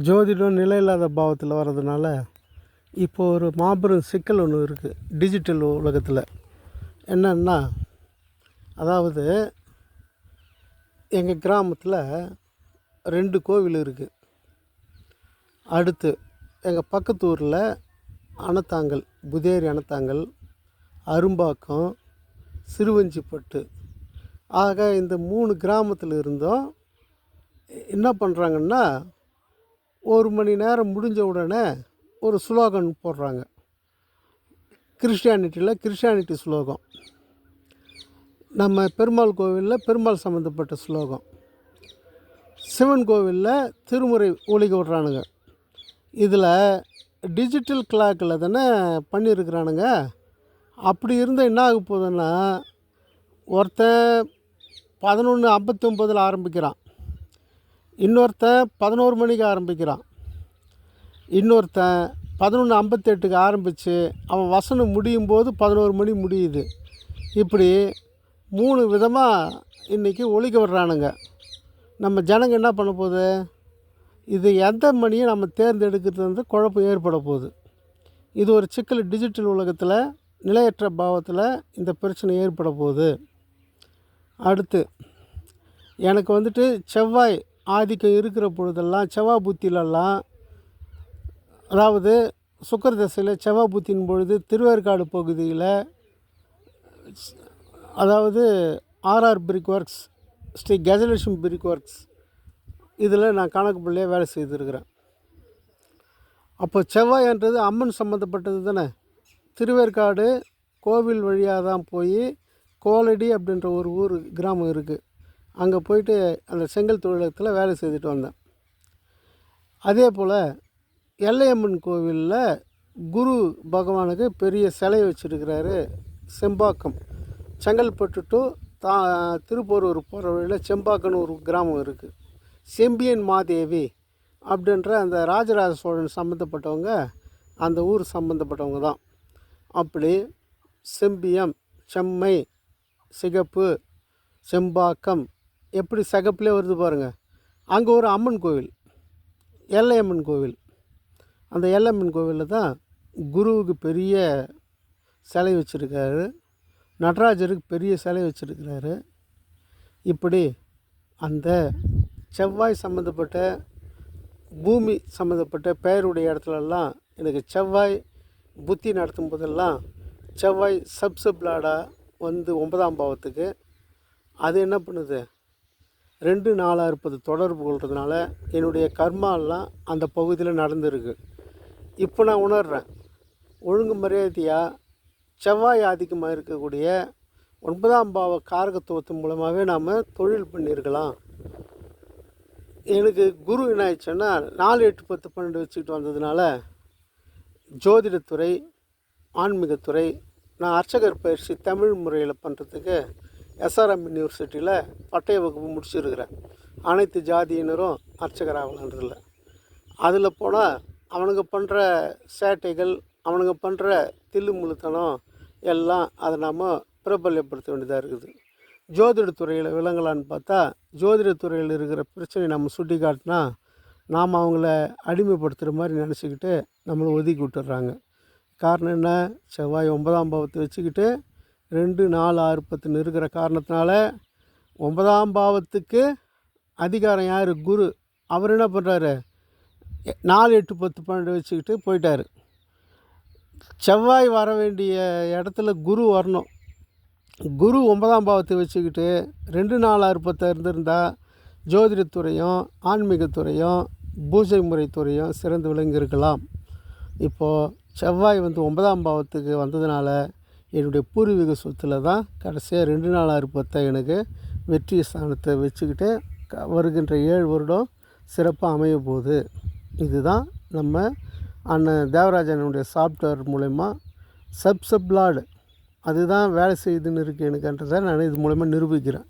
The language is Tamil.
ஜோதிடம் நிலை இல்லாத பாவத்தில் வர்றதுனால இப்போ ஒரு மாபெரும் சிக்கல் ஒன்று இருக்குது டிஜிட்டல் உலகத்தில். என்னன்னா, அதாவது எங்கள் கிராமத்தில் 2 கோவில் இருக்குது. அடுத்து எங்கள் பக்கத்து ஊரில் அனத்தாங்கல், புதேரி அனத்தாங்கல், அரும்பாக்கம், சிறுவஞ்சிப்பட்டு. ஆக இந்த 3 கிராமத்தில் இருந்தும் என்ன பண்ணுறாங்கன்னா, 1 மணி நேரம் முடிஞ்ச உடனே ஒரு ஸ்லோகன் போடுறாங்க. கிறிஸ்டியானிட்டி ஸ்லோகம், நம்ம பெருமாள் கோவிலில் பெருமாள் சம்மந்தப்பட்ட ஸ்லோகம், சிவன் கோவிலில் திருமுறை ஒலிக்க விட்றானுங்க. இதில் டிஜிட்டல் கிளாக்கில் தானே பண்ணியிருக்கிறானுங்க. அப்படி இருந்தால் என்ன ஆக போகுதுன்னா, ஒருத்தன் 11:59 ஆரம்பிக்கிறான், இன்னொருத்தன் 11 மணிக்கு ஆரம்பிக்கிறான், இன்னொருத்தன் 11:58 ஆரம்பித்து அவன் வசனம் முடியும் போது 11 மணி முடியுது. இப்படி 3 விதமாக இன்றைக்கி ஒலிக்க விடுறானுங்க. நம்ம ஜனங்க என்ன பண்ண போகுது, இது எந்த மணியை நம்ம தேர்ந்தெடுக்கிறது வந்து குழப்பம் ஏற்பட போகுது. இது ஒரு சிக்கல். டிஜிட்டல் உலகத்தில் நிலையற்ற பாவத்தில் இந்த பிரச்சனை ஏற்பட போகுது. அடுத்து எனக்கு வந்துட்டு செவ்வாய் ஆதிக்கம் இருக்கிற பொழுதெல்லாம், செவ்வாய் புத்தியிலெல்லாம், அதாவது சுக்கர தசையில் செவ்வாய் புத்தியின் பொழுது திருவேற்காடு பகுதியில், அதாவது ஆர்ஆர் பிரிக் ஒர்க்ஸ், ஸ்ரீ கஜலட்சுமி பிரிக் ஒர்க்ஸ், இதில் நான் கணக்கு பிள்ளையாக வேலை செய்திருக்கிறேன். அப்போ செவ்வாய்ன்றது அம்மன் சம்மந்தப்பட்டது தானே. திருவேற்காடு கோவில் வழியாக தான் போய் கோலடி அப்படின்ற ஒரு ஊர் கிராமம் இருக்குது. அங்கே போயிட்டு அந்த செங்கல் தொழிலகத்தில் வேலை செய்துட்டு வந்தேன். அதே போல் எல்லையம்மன் கோவிலில் குரு பகவானுக்கு பெரிய சிலை வச்சுருக்கிறாரு. செம்பாக்கம், செங்கல்பட்டு டு திருப்பூரூர் போகிற வழியில் செம்பாக்கம்னு ஒரு கிராமம் இருக்குது. செம்பியன் மாதேவி அப்படின்ற அந்த ராஜராஜ சோழன் சம்மந்தப்பட்டவங்க, அந்த ஊர் சம்மந்தப்பட்டவங்க தான். அப்படி செம்பியம், செம்மை, சிகப்பு, செம்பாக்கம், எப்படி சிகப்புலேயே வருது பாருங்கள். அங்கே ஒரு அம்மன் கோவில், எல்லையம்மன் கோவில். அந்த எல்லையம்மன் கோவிலில் தான் குருவுக்கு பெரிய சிலை வச்சுருக்காரு, நடராஜருக்கு பெரிய சிலை வச்சுருக்கிறாரு. இப்படி அந்த செவ்வாய் சம்மந்தப்பட்ட, பூமி சம்மந்தப்பட்ட பெயருடைய இடத்துலலாம் எனக்கு செவ்வாய் புத்தி நடத்தும் போதெல்லாம் செவ்வாய் சப்சப்லாடாக வந்து 9ஆம் பாவத்துக்கு அது என்ன பண்ணுது, 2-4-60 தொடர்பு கொள்றதுனால என்னுடைய கர்மாலாம் அந்த பகுதியில் நடந்துருக்கு. இப்போ நான் உணர்கிறேன், ஒழுங்கு மரியாதையாக செவ்வாய் ஆதிக்கமாக இருக்கக்கூடிய 9ஆம் பாவ காரகத்துவத்தின் மூலமாகவே நாம் தொழில் பண்ணியிருக்கலாம். எனக்கு குரு என்ன ஆயிடுச்சுன்னா 4, 8, 10, 12 வச்சுக்கிட்டு வந்ததுனால ஜோதிடத்துறை, ஆன்மீகத்துறை, நான் அர்ச்சகர் பயிற்சி தமிழ் முறையில் பண்ணுறதுக்கு எஸ்ஆர்எம் யூனிவர்சிட்டியில் பட்டய வகுப்பு முடிச்சிருக்கிறேன். அனைத்து ஜாதியினரும் அர்ச்சகர் ஆகலான்றதில்ல. அதில் போனால் அவனுங்க பண்ணுற சேட்டைகள், அவனுங்க பண்ணுற தில்லுமுழுத்தனம் எல்லாம் அதை நாம் பிரபல்யப்படுத்த வேண்டியதாக இருக்குது. ஜோதிடத்துறையில் விளங்கலான்னு பார்த்தா, ஜோதிடத்துறையில் இருக்கிற பிரச்சனை நம்ம சுட்டி காட்டினா நாம் அவங்கள அடிமைப்படுத்துகிற மாதிரி நினச்சிக்கிட்டு நம்மளை ஒதுக்கி விட்டுடுறாங்க. காரணம் என்ன, செவ்வாய் 9ஆம் பாவத்தை வச்சுக்கிட்டு 2, 4, 6, 10 இருக்கிற காரணத்தினால 9ஆம் பாவத்துக்கு அதிகாரம் யார், குரு. அவர் என்ன பண்ணுறாரு, 4, 8, 10, 12 வச்சுக்கிட்டு போயிட்டார். செவ்வாய் வர வேண்டிய இடத்துல குரு வரணும். குரு 9ஆம் பாவத்தை வச்சுக்கிட்டு 2, 4, 6, 10 இருந்திருந்தால் ஜோதிடத்துறையும் ஆன்மீகத்துறையும் பூஜை முறைத்துறையும் சிறந்து விளங்கியிருக்கலாம். இப்போது செவ்வாய் வந்து 9ஆம் பாவத்துக்கு வந்ததுனால என்னுடைய பூர்வீக சொத்தில் தான் கடைசியாக 2, 4, 6, 10 எனக்கு வெற்றி ஸ்தானத்தை வச்சுக்கிட்டு வருகின்ற 7 வருடம் சிறப்பாக அமைய போகுது. இதுதான் நம்ம அண்ணன் தேவராஜனுடைய சாஃப்ட்வேர் மூலயமா சப்சப்லாடு அதுதான் வேலை செய்யுதுன்னு இருக்குது எனக்குன்றதை நான் இது மூலமாக நிரூபிக்கிறேன்.